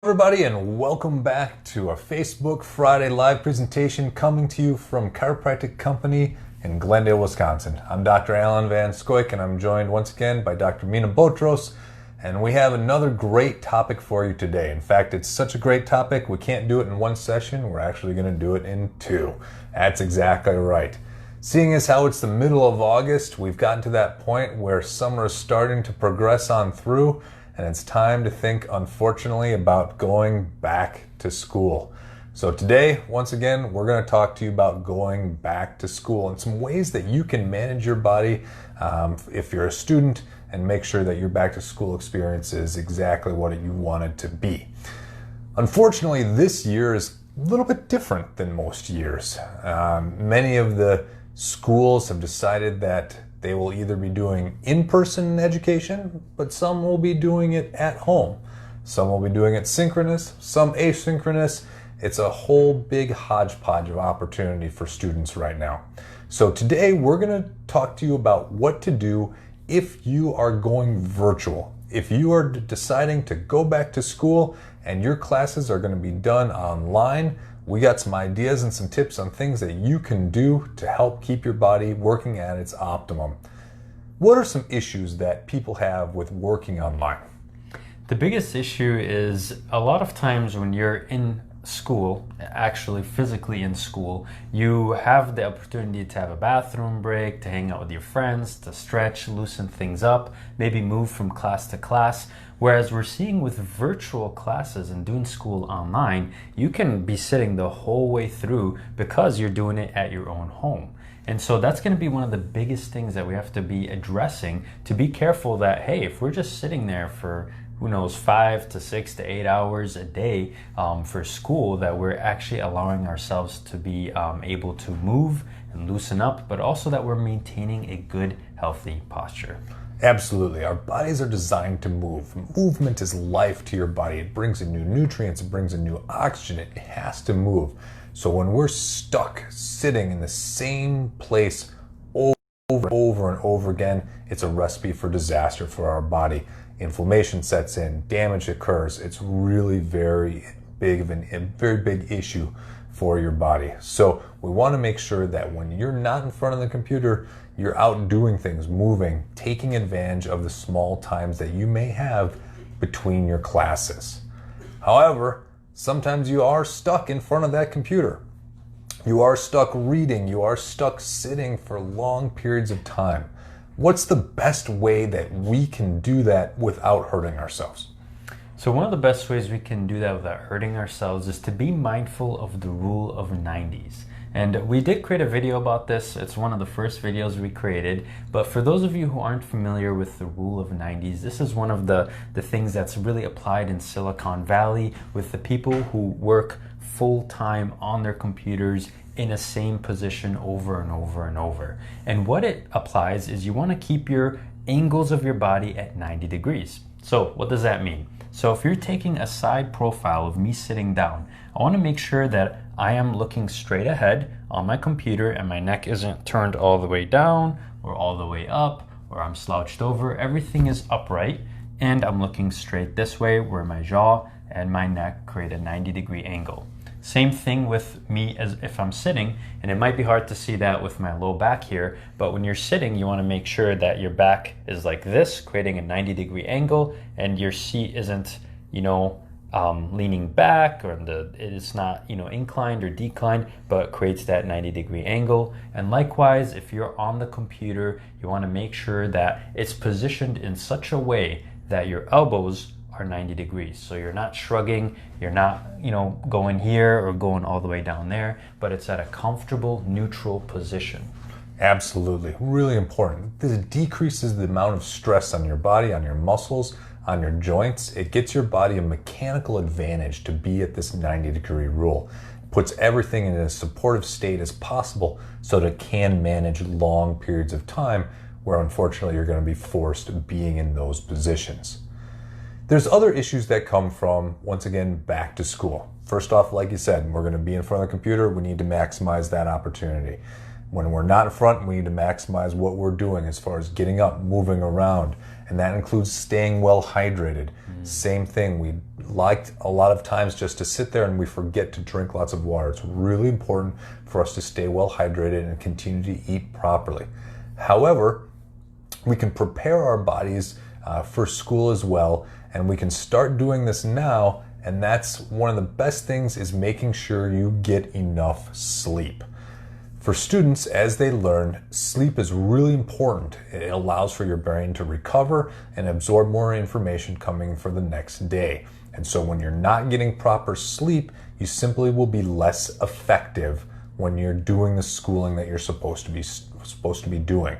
Everybody, and welcome back to a Facebook Friday live presentation coming to you from Chiropractic Company in Glendale, Wisconsin. I'm Dr. Alan Van Scoyk, and I'm joined once again by Dr. Mina Botros, and we have another great topic for you today. In fact, it's such a great topic, we can't do it in one session, we're actually going to do it in two. That's exactly right. Seeing as how it's the middle of August, we've gotten to that point where summer is starting to progress on through, and it's time to think, unfortunately, about going back to school. So today, once again, we're going to talk to you about going back to school and some ways that you can manage your body if you're a student and make sure that your back to school experience is exactly what you want it to be. Unfortunately, this year is a little bit different than most years. Many of the schools have decided that they will either be doing in-person education, but some will be doing it at home. Some will be doing it synchronous, some asynchronous. It's a whole big hodgepodge of opportunity for students right now. So today we're going to talk to you about what to do if you are going virtual. If you are deciding to go back to school and your classes are going to be done online, we got some ideas and some tips on things that you can do to help keep your body working at its optimum. What are some issues that people have with working online? The biggest issue is a lot of times when you're in school, actually physically in school, you have the opportunity to have a bathroom break, to hang out with your friends, to stretch, loosen things up, maybe move from class to class. Whereas we're seeing with virtual classes and doing school online, you can be sitting the whole way through because you're doing it at your own home. And so that's going to be one of the biggest things that we have to be addressing, to be careful that, hey, if we're just sitting there for 5 to 6 to 8 hours a day for school, that we're actually allowing ourselves to be able to move and loosen up, but also that we're maintaining a good, healthy posture. Absolutely. Our bodies are designed to move. Movement is life to your body. It brings in new nutrients, it brings in new oxygen. It has to move. So when we're stuck sitting in the same place over and over again, it's a recipe for disaster for our body. Inflammation sets in, damage occurs. It's really very big issue for your body. So we want to make sure that when you're not in front of the computer, you're out doing things, moving, taking advantage of the small times that you may have between your classes. However, sometimes you are stuck in front of that computer. You are stuck reading, you are stuck sitting for long periods of time. What's the best way that we can do that without hurting ourselves? So one of the best ways we can do that without hurting ourselves is to be mindful of the rule of 90s. And we did create a video about this. It's one of the first videos we created. But for those of you who aren't familiar with the rule of 90s, this is one of the things that's really applied in Silicon Valley with the people who work full-time on their computers in a same position over and over and over. And what it applies is you want to keep your angles of your body at 90 degrees. So what does that mean? So if you're taking a side profile of me sitting down, I want to make sure that I am looking straight ahead on my computer and my neck isn't turned all the way down or all the way up or I'm slouched over. Everything is upright and I'm looking straight this way where my jaw and my neck create a 90-degree angle. Same thing with me as if I'm sitting, and it might be hard to see that with my low back here, but when you're sitting, you want to make sure that your back is like this, creating a 90-degree angle, and your seat isn't, leaning back, or it is not, inclined or declined, but creates that 90-degree angle. And likewise, if you're on the computer, you want to make sure that it's positioned in such a way that your elbows are 90 degrees. So you're not shrugging, you're not, going here or going all the way down there, but it's at a comfortable, neutral position. Absolutely. Really important. This decreases the amount of stress on your body, on your muscles, on your joints. It gets your body a mechanical advantage to be at this 90-degree rule. It puts everything in as supportive state as possible so that it can manage long periods of time where unfortunately you're going to be forced being in those positions. There's other issues that come from, once again, back to school. First off, like you said, we're going to be in front of the computer. We need to maximize that opportunity. When we're not in front, we need to maximize what we're doing as far as getting up, moving around, and that includes staying well hydrated. Same thing, we like a lot of times just to sit there and we forget to drink lots of water. It's really important for us to stay well hydrated and continue to eat properly. However, we can prepare our bodies for school as well, and we can start doing this now, and that's one of the best things, is making sure you get enough sleep. For students, as they learn, sleep is really important. It allows for your brain to recover and absorb more information coming for the next day. And so when you're not getting proper sleep, you simply will be less effective when you're doing the schooling that you're supposed to be doing.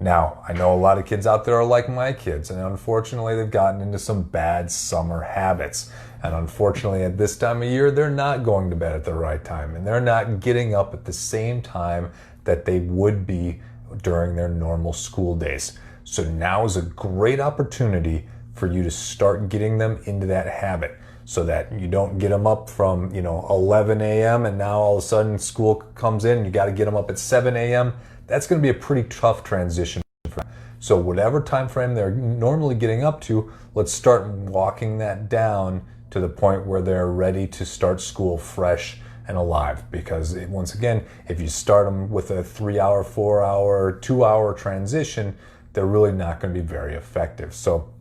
Now, I know a lot of kids out there are like my kids, and unfortunately they've gotten into some bad summer habits. And unfortunately at this time of year, they're not going to bed at the right time, and they're not getting up at the same time that they would be during their normal school days. So now is a great opportunity for you to start getting them into that habit, so that you don't get them up from 11 a.m. and now all of a sudden school comes in and you got to get them up at 7 a.m. That's going to be a pretty tough transition for them. So whatever time frame they're normally getting up to, let's start walking that down to the point where they're ready to start school fresh and alive. Because once again, if you start them with a 3-hour, 4-hour, 2-hour transition, they're really not going to be very effective. So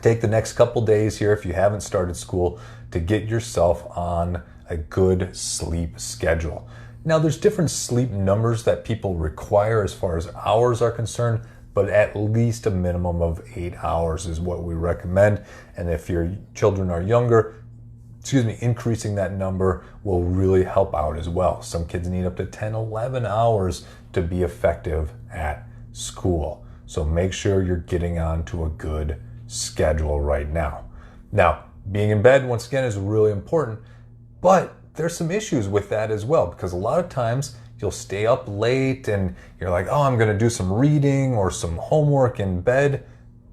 take the next couple days here, if you haven't started school, to get yourself on a good sleep schedule. Now, there's different sleep numbers that people require as far as hours are concerned, but at least a minimum of 8 hours is what we recommend. And if your children are younger, increasing that number will really help out as well. Some kids need up to 10, 11 hours to be effective at school. So make sure you're getting onto a good schedule right now. Now, being in bed, once again, is really important, but there's some issues with that as well, because a lot of times you'll stay up late and you're like, oh, I'm going to do some reading or some homework in bed.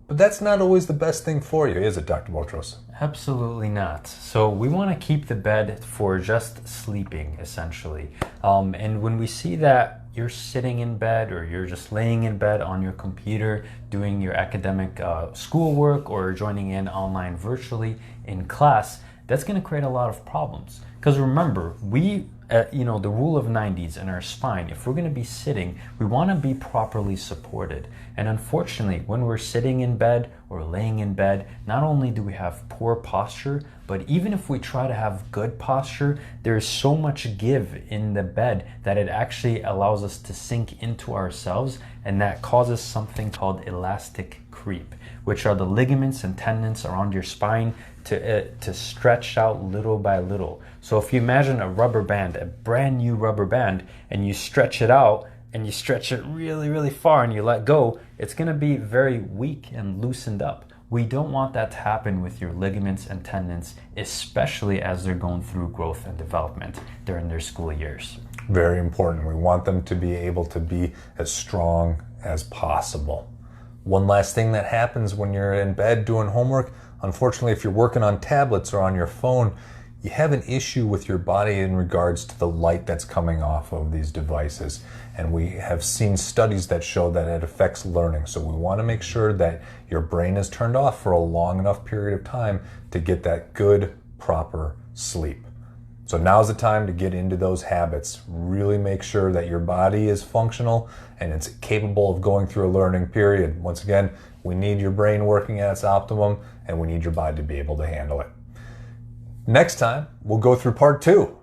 But that's not always the best thing for you, is it, Dr. Botros? Absolutely not. So we want to keep the bed for just sleeping, essentially. And when we see that you're sitting in bed or you're just laying in bed on your computer doing your academic schoolwork or joining in online virtually in class, that's going to create a lot of problems. Because remember, the rule of 90s in our spine, if we're going to be sitting, we want to be properly supported. And unfortunately, when we're sitting in bed or laying in bed, not only do we have poor posture, but even if we try to have good posture, there's so much give in the bed that it actually allows us to sink into ourselves, and that causes something called elastic creep, which are the ligaments and tendons around your spine to stretch out little by little. So if you imagine a rubber band, a brand new rubber band, and you stretch it out and you stretch it really, really far and you let go, it's going to be very weak and loosened up. We don't want that to happen with your ligaments and tendons, especially as they're going through growth and development during their school years. Very important. We want them to be able to be as strong as possible. One last thing that happens when you're in bed doing homework, unfortunately, if you're working on tablets or on your phone, you have an issue with your body in regards to the light that's coming off of these devices. And we have seen studies that show that it affects learning. So we want to make sure that your brain is turned off for a long enough period of time to get that good, proper sleep. So now's the time to get into those habits. Really make sure that your body is functional and it's capable of going through a learning period. Once again, we need your brain working at its optimum, and we need your body to be able to handle it. Next time, we'll go through part 2,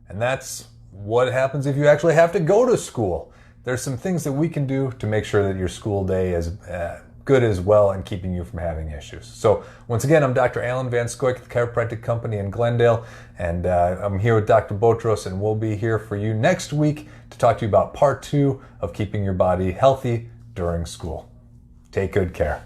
and that's what happens if you actually have to go to school. There's some things that we can do to make sure that your school day is good as well and keeping you from having issues. So once again, I'm Dr. Alan Van Scoyk at the Chiropractic Company in Glendale, and I'm here with Dr. Botros, and we'll be here for you next week to talk to you about part 2 of keeping your body healthy during school. Take good care.